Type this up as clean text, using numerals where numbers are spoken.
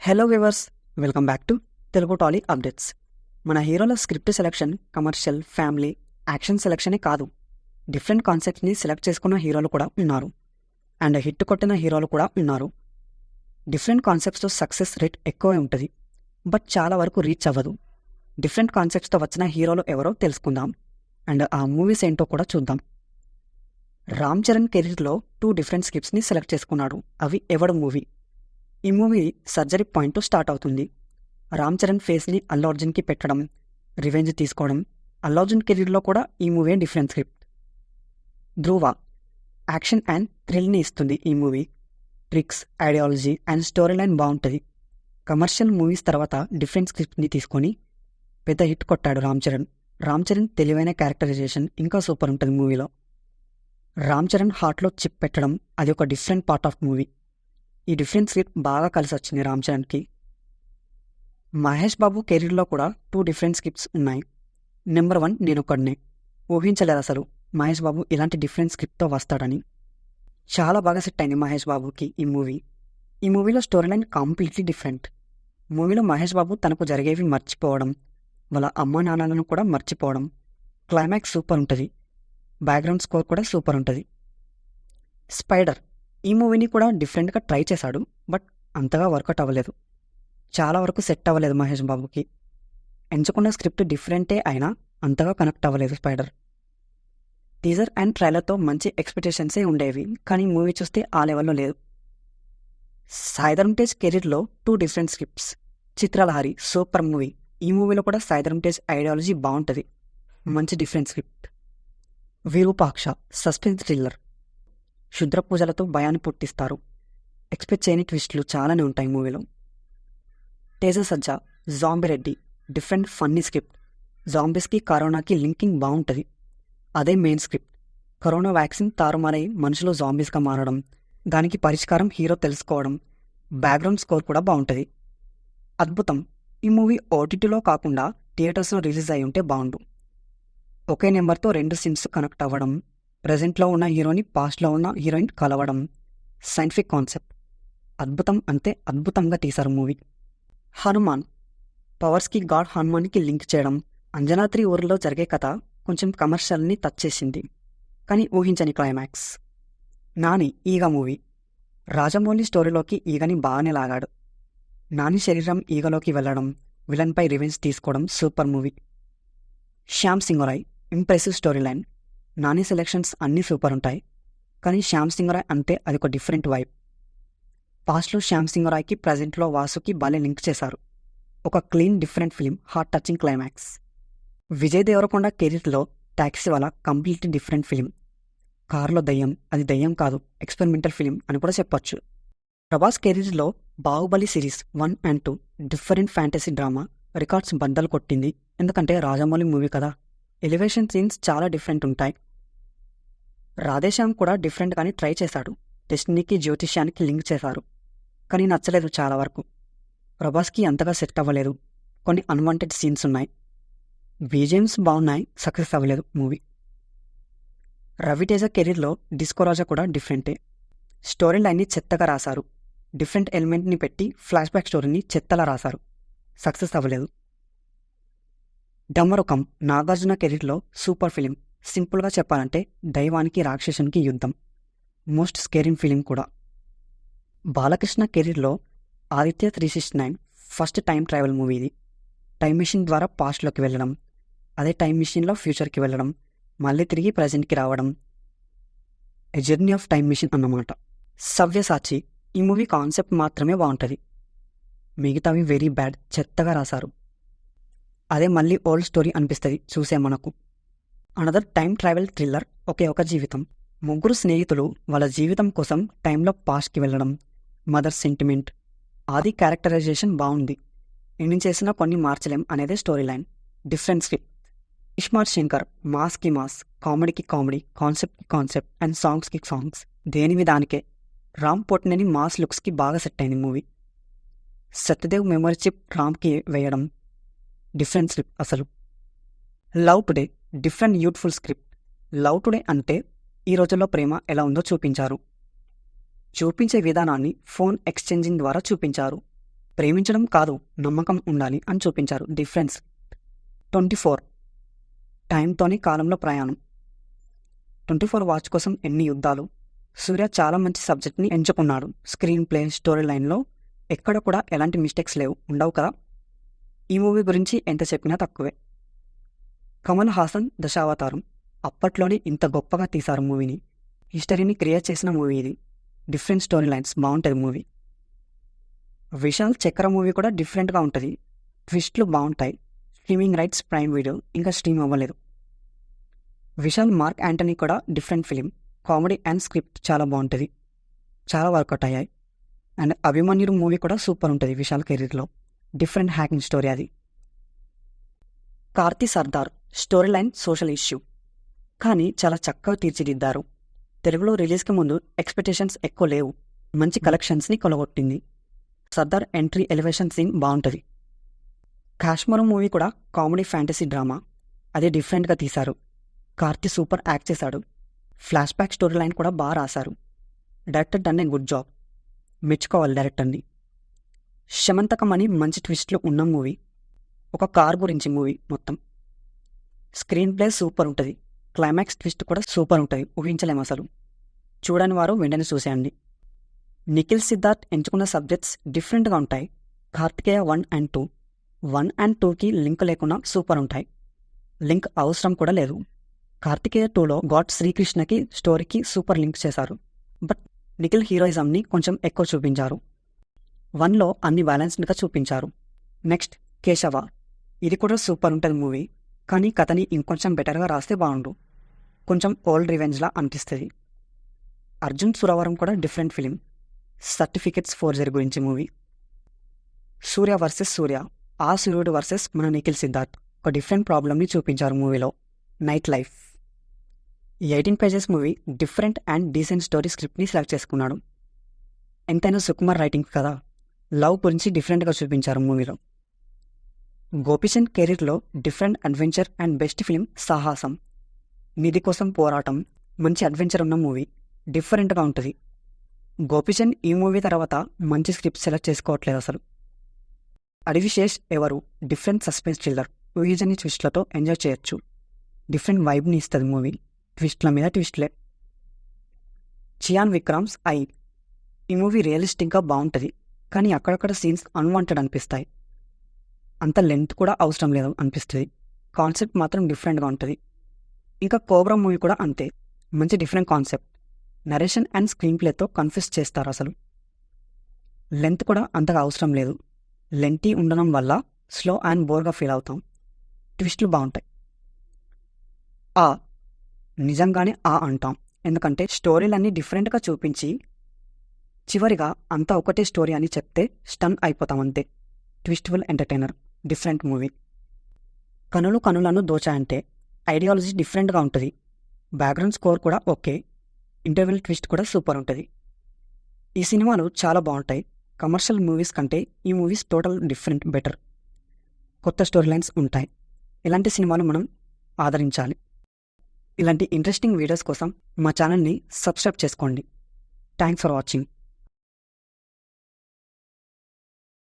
Hello viewers, welcome back to Telugu Tolly updates. మన హీరోల script selection commercial, family, action సెలెక్షనే కాదు, డిఫరెంట్ కాన్సెప్ట్స్ని సెలెక్ట్ చేసుకున్న హీరోలు కూడా ఉన్నారు. అండ్ హిట్ కొట్టిన హీరోలు కూడా ఉన్నారు. డిఫరెంట్ కాన్సెప్ట్స్తో సక్సెస్ రేట్ ఎక్కువే ఉంటుంది, బట్ చాలా వరకు రీచ్ అవ్వదు. డిఫరెంట్ కాన్సెప్ట్స్తో వచ్చిన హీరోలు ఎవరో తెలుసుకుందాం, అండ్ ఆ మూవీస్ ఏంటో కూడా చూద్దాం. రామ్ చరణ్ కెరీర్లో 2 డిఫరెంట్ స్క్రిప్ట్స్ని సెలెక్ట్ చేసుకున్నాడు. అవి ఎవడు మూవీ. ఈ మూవీ సర్జరీ పాయింట్తో స్టార్ట్ అవుతుంది. రామ్ చరణ్ ఫేస్ని అల్లు అర్జున్కి పెట్టడం, రివెంజ్ తీసుకోవడం. అల్లు అర్జున్ కెరీర్లో కూడా ఈ movie different script. Dhruva action and థ్రిల్ని ఇస్తుంది. ఈ movie tricks, ideology and story line బాగుంటుంది. కమర్షియల్ మూవీస్ తర్వాత డిఫరెంట్ స్క్రిప్ట్ని తీసుకొని పెద్ద హిట్ కొట్టాడు రామ్ చరణ్. రామ్ చరణ్ తెలివైన క్యారెక్టరైజేషన్ ఇంకా సూపర్ ఉంటుంది మూవీలో. రామ్ చరణ్ హార్ట్లో చిప్ పెట్టడం, అది ఒక డిఫరెంట్ పార్ట్ ఆఫ్ మూవీ. ఈ డిఫరెంట్ స్క్రిప్ట్ బాగా కలిసి వచ్చింది రామ్ చరణ్కి. మహేష్ బాబు కెరీర్లో కూడా 2 డిఫరెంట్ స్క్రిప్ట్స్ ఉన్నాయి. నెంబర్ 1 నేనొక్కడినే. ఊహించలేదు అసలు మహేష్ బాబు ఇలాంటి డిఫరెంట్ స్క్రిప్ట్తో వస్తాడని. చాలా బాగా సెట్ అయింది మహేష్ బాబుకి ఈ మూవీ. ఈ మూవీలో స్టోరీ లైన్ కంప్లీట్లీ డిఫరెంట్. మూవీలో మహేష్ బాబు తనకు జరిగేవి మర్చిపోవడం, వాళ్ళ అమ్మా నాన్నలను కూడా మర్చిపోవడం. క్లైమాక్స్ సూపర్ ఉంటుంది. బ్యాక్గ్రౌండ్ స్కోర్ కూడా సూపర్ ఉంటుంది. స్పైడర్ ఈ మూవీని కూడా డిఫరెంట్గా ట్రై చేశాడు, బట్ అంతగా వర్కౌట్ అవ్వలేదు. చాలా వరకు సెట్ అవ్వలేదు మహేష్ బాబుకి. ఎంచుకున్న స్క్రిప్ట్ డిఫరెంటే అయినా అంతగా కనెక్ట్ అవ్వలేదు స్పైడర్. టీజర్ అండ్ ట్రైలర్తో మంచి ఎక్స్పెక్టేషన్సే ఉండేవి, కానీ మూవీ చూస్తే ఆ లెవెల్లో లేదు. సాయిధరమ్ తేజ్ కెరీర్లో 2 different scripts. Chitralahari super movie. ఈ మూవీలో కూడా సాయిధరమ్ తేజ్ ఐడియాలజీ బాగుంటుంది, మంచి different script. Virupaksha suspense thriller. క్షుద్ర పూజలతో భయాన్ని పుట్టిస్తారు. ఎక్స్పెక్ట్ చేయని ట్విస్టులు చాలానే ఉంటాయి మూవీలో. Teja Sajja zombie Reddy different funny script. జాంబీస్కి కరోనాకి లింకింగ్ బాగుంటుంది. అదే మెయిన్ స్క్రిప్ట్. కరోనా వ్యాక్సిన్ తారుమారై మనుషులు జాంబీస్గా మారడం, దానికి పరిష్కారం హీరో తెలుసుకోవడం. బ్యాక్గ్రౌండ్ స్కోర్ కూడా బాగుంటుంది. అద్భుతం ఈ మూవీ ఓటీటీలో కాకుండా థియేటర్స్లో రిలీజ్ అయి ఉంటే బాగుండు. ఒకే నెంబర్తో 2 సీన్స్ కనెక్ట్ అవ్వడం, ప్రజెంట్లో ఉన్న హీరోని పాస్ట్లో ఉన్న హీరోయిన్ కలవడం. Scientific concept. అద్భుతం అంటే అద్భుతంగా తీశారు మూవీ. హనుమాన్ పవర్స్కి గాడ్ హనుమాన్కి లింక్ చేయడం. అంజనాద్రి ఊరిలో జరిగే కథ కొంచెం కమర్షియల్ని టచ్ చేసింది, కానీ ఊహించని క్లైమాక్స్. నాని ఈగ మూవీ. రాజమౌళి స్టోరీలోకి ఈగని బాగానే లాగాడు. నాని శరీరం ఈగలోకి వెళ్ళడం, విలన్పై రివెంజ్ తీసుకోవడం super movie. Shyam Singha Roy impressive story line. Nani selections అన్నీ సూపర్ ఉంటాయి, కానీ శ్యామ్ సింగరాయ్ అంటే అది ఒక డిఫరెంట్ వైబ్. పాస్ట్లో శ్యామ్ సింగరాయ్కి ప్రజెంట్లో వాసుకి భలే లింక్ చేశారు. ఒక clean different film, heart touching climax. Vijay Deverakonda కెరీర్లో Taxiwaala completely different film. కారులో దయ్యం, అది దయ్యం కాదు, ఎక్స్పెరిమెంటల్ ఫిలిం అని కూడా చెప్పొచ్చు. ప్రభాస్ కెరీర్లో Baahubali series 1 and 2 different fantasy drama. Records బద్దలు కొట్టింది, ఎందుకంటే రాజమౌళి మూవీ కదా. ఎలివేషన్ సీన్స్ చాలా డిఫరెంట్ ఉంటాయి. రాధేశ్యామ్ కూడా డిఫరెంట్గానే ట్రై చేశాడు. డెస్టినీకి జ్యోతిష్యానికి లింక్ చేశారు, కానీ నచ్చలేదు చాలా వరకు. ప్రభాస్కి అంతగా సెట్ అవ్వలేదు. కొన్ని అన్వాంటెడ్ సీన్స్ ఉన్నాయి. బీజిఎమ్స్ బాగున్నాయి, సక్సెస్ అవ్వలేదు మూవీ. రవితేజ కెరీర్లో డిస్కో రాజా కూడా డిఫరెంటే. స్టోరీ లైన్ని చెత్తగా రాశారు. డిఫరెంట్ ఎలిమెంట్ని పెట్టి ఫ్లాష్ బ్యాక్ స్టోరీని చెత్తలా రాశారు, సక్సెస్ అవ్వలేదు. డమరుకం నాగార్జున కెరీర్లో సూపర్ ఫిలిం. సింపుల్గా చెప్పాలంటే దైవానికి రాక్షసునికి యుద్ధం. మోస్ట్ స్కేరింగ్ ఫిలిం కూడా. బాలకృష్ణ కెరీర్లో Aditya 369 first time travel movie ఇది. టైం మిషన్ ద్వారా పాస్ట్లోకి వెళ్ళడం, అదే టైం మిషన్లో ఫ్యూచర్కి వెళ్ళడం, మళ్ళీ తిరిగి ప్రజెంట్కి రావడం. A journey of time machine అన్నమాట. సవ్యసాచి ఈ మూవీ కాన్సెప్ట్ మాత్రమే బాగుంటుంది, మిగతావి వెరీ బ్యాడ్, చెత్తగా రాశారు. అదే మళ్ళీ ఓల్డ్ స్టోరీ అనిపిస్తుంది చూసే మనకు. అనదర్ టైం ట్రావెల్ థ్రిల్లర్, ఒకే ఒక జీవితం. ముగ్గురు స్నేహితులు వాళ్ళ జీవితం కోసం టైంలో పాస్ట్కి వెళ్ళడం. Mother sentiment. ఆది క్యారెక్టరైజేషన్ బాగుంది, ఎన్ని చేసినా కొన్ని మార్చలేం అనేదే story line. Different script. Ismart Shankar మాస్కి మాస్, కామెడీకి కామెడీ, కాన్సెప్ట్కి కాన్సెప్ట్ అండ్ సాంగ్స్కి సాంగ్స్. దేనివి దానికే. రామ్ పోట్నేని మాస్ లుక్స్కి బాగా సెట్ అయింది మూవీ. సత్యదేవ్ మెమరీ చిప్ రామ్కి వేయడం. డిఫరెంట్ స్క్రిప్ట్ అసలు. Love today different youthful script. Love today అంటే ఈ రోజుల్లో ప్రేమ ఎలా ఉందో చూపించారు. చూపించే విధానాన్ని ఫోన్ ఎక్స్చేంజింగ్ ద్వారా చూపించారు. ప్రేమించడం కాదు, నమ్మకం ఉండాలి అని చూపించారు. డిఫరెన్స్ 24 టైంతోని కాలంలో ప్రయాణం. 24 వాచ్ కోసం ఎన్ని యుద్ధాలు. సూర్య చాలా మంచి సబ్జెక్ట్ని ఎంచుకున్నాడు. స్క్రీన్ ప్లే, స్టోరీ లైన్లో ఎక్కడ కూడా ఎలాంటి మిస్టేక్స్ ఉండవు కదా. ఈ మూవీ గురించి ఎంత చెప్పినా తక్కువే. కమల్ హాసన్ దశావతారం. అప్పట్లోనే ఇంత గొప్పగా తీశారు మూవీని. హిస్టరీని క్రియేట్ చేసిన మూవీ ఇది. డిఫరెంట్ స్టోరీ లైన్స్, బాగుంటుంది మూవీ. విశాల్ చక్ర మూవీ కూడా డిఫరెంట్గా ఉంటుంది. ట్విస్ట్లు బాగుంటాయి. స్ట్రీమింగ్ రైట్స్ ప్రైమ్ వీడియో, ఇంకా స్ట్రీమ్ అవ్వలేదు. విశాల్ మార్క్ యాంటనీ కూడా different film. Comedy and script చాలా బాగుంటుంది, చాలా వర్కౌట్ అయ్యాయి. అండ్ అభిమన్యుడు మూవీ కూడా సూపర్ ఉంటుంది విశాల్ కెరీర్లో. డిఫరెంట్ హ్యాకింగ్ స్టోరీ అది. Karthi Sardar. Story line social issue, కానీ చాలా చక్కగా తీర్చిదిద్దారు. తెలుగులో రిలీజ్కి ముందు ఎక్స్పెక్టేషన్స్ ఎక్కువ లేవు. మంచి కలెక్షన్స్ని కొలగొట్టింది. సర్దార్ ఎంట్రీ ఎలివేషన్ సీన్ బాగుంటుంది. కాశ్మీరం మూవీ కూడా కామెడీ ఫ్యాంటసీ డ్రామా, అదే డిఫరెంట్గా తీశారు. కార్తీ సూపర్ యాక్ట్ చేశాడు. ఫ్లాష్ బ్యాక్ స్టోరీ లైన్ కూడా బాగా రాశారు. Director done a good job, మెచ్చుకోవాలి డైరెక్టర్ని. శమంతకం అని మంచి ట్విస్ట్లు ఉన్న మూవీ. ఒక కార్ గురించి మూవీ మొత్తం. స్క్రీన్ ప్లే సూపర్ ఉంటుంది. క్లైమాక్స్ ట్విస్ట్ కూడా సూపర్ ఉంటుంది, ఊహించలేము అసలు. చూడని వారు వెంటనే చూసేయండి. నిఖిల్ సిద్ధార్థ్ ఎంచుకున్న సబ్జెక్ట్స్ డిఫరెంట్గా ఉంటాయి. కార్తికేయ 1 and 2, 1 and 2కి లింక్ లేకుండా సూపర్ ఉంటాయి. లింక్ అవసరం కూడా లేదు. కార్తికేయ 2లో గాడ్ శ్రీకృష్ణకి స్టోరీకి సూపర్ లింక్ చేశారు. బట్ నిఖిల్ హీరోయిజంని కొంచెం ఎక్కువ చూపించారు. 1లో అన్ని బ్యాలెన్స్డ్గా చూపించారు. నెక్స్ట్ కేశవ. ఇది కూడా సూపర్ ఉంటుంది మూవీ, కానీ కథని ఇంకొంచెం బెటర్గా రాస్తే బాగుండు. కొంచెం ఓల్డ్ రివెంజ్లా అనిపిస్తుంది. అర్జున్ సురవరం కూడా డిఫరెంట్ ఫిలిం. సర్టిఫికెట్స్ ఫోర్జరీ గురించి మూవీ. సూర్య వర్సెస్ సూర్య. ఆ సూర్యుడు వర్సెస్ మన నిఖిల్ సిద్ధార్థ్ ఒక డిఫరెంట్ ప్రాబ్లమ్ని చూపించారు మూవీలో. Night life. ఈ 18 pages movie different and decent story స్క్రిప్ట్ని సెలెక్ట్ చేసుకున్నాడు. ఎంతైనా సుకుమార్ రైటింగ్ కదా. లవ్ గురించి డిఫరెంట్గా చూపించారు మూవీలో. గోపీచంద్ కెరీర్లో different adventure and best film సాహసం. నిధి కోసం పోరాటం, మంచి అడ్వెంచర్ ఉన్న మూవీ, డిఫరెంట్గా ఉంటుంది. గోపీచంద్ ఈ మూవీ తర్వాత మంచి స్క్రిప్ట్ సెలెక్ట్ చేసుకోవట్లేదు అసలు. అడివిశేష్ ఎవరు. డిఫరెంట్ సస్పెన్స్ థ్రిల్లర్, ఊహించని ట్విస్ట్లతో ఎంజాయ్ చేయొచ్చు. డిఫరెంట్ వైబ్ని ఇస్తుంది మూవీ. ట్విస్ట్ల మీద ట్విస్ట్లే. చియాన్ విక్రమ్స్ ఐ. ఈ మూవీ రియలిస్టిక్గా బాగుంటుంది, కానీ అక్కడక్కడ సీన్స్ అన్వాంటెడ్ అనిపిస్తాయి. అంత లెంత్ కూడా అవసరం లేదు అనిపిస్తుంది. కాన్సెప్ట్ మాత్రం డిఫరెంట్గా ఉంటుంది. ఇంకా కోబ్రా మూవీ కూడా అంతే, మంచి different concept. Narration and screen ప్లేతో కన్ఫ్యూజ్ చేస్తారు అసలు. లెంత్ కూడా అంతగా అవసరం లేదు. లెంతీ ఉండడం వల్ల స్లో అండ్ బోర్గా ఫీల్ అవుతాం. ట్విస్ట్లు బాగుంటాయి. ఆ నిజంగానే ఆ అంటాం, ఎందుకంటే స్టోరీలన్నీ డిఫరెంట్గా చూపించి చివరిగా అంతా ఒకటే స్టోరీ అని చెప్తే స్టన్ అయిపోతాం అంతే. ట్విస్ట్ఫుల్ ఎంటర్టైనర్, డిఫరెంట్ మూవీ. కనులు కనులను దోచాయంటే ఐడియాలజీ డిఫరెంట్గా ఉంటుంది. బ్యాక్గ్రౌండ్ స్కోర్ కూడా ఓకే. ఇంటర్వెల్ ట్విస్ట్ కూడా సూపర్ ఉంటుంది. ఈ సినిమాలు చాలా బాగుంటాయి. కమర్షియల్ మూవీస్ కంటే ఈ మూవీస్ టోటల్ డిఫరెంట్, బెటర్. కొత్త స్టోరీ లైన్స్ ఉంటాయి. ఇలాంటి సినిమాలు మనం ఆదరించాలి. ఇలాంటి ఇంట్రెస్టింగ్ వీడియోస్ కోసం మా ఛానల్ని సబ్స్క్రైబ్ చేసుకోండి. Thanks for watching.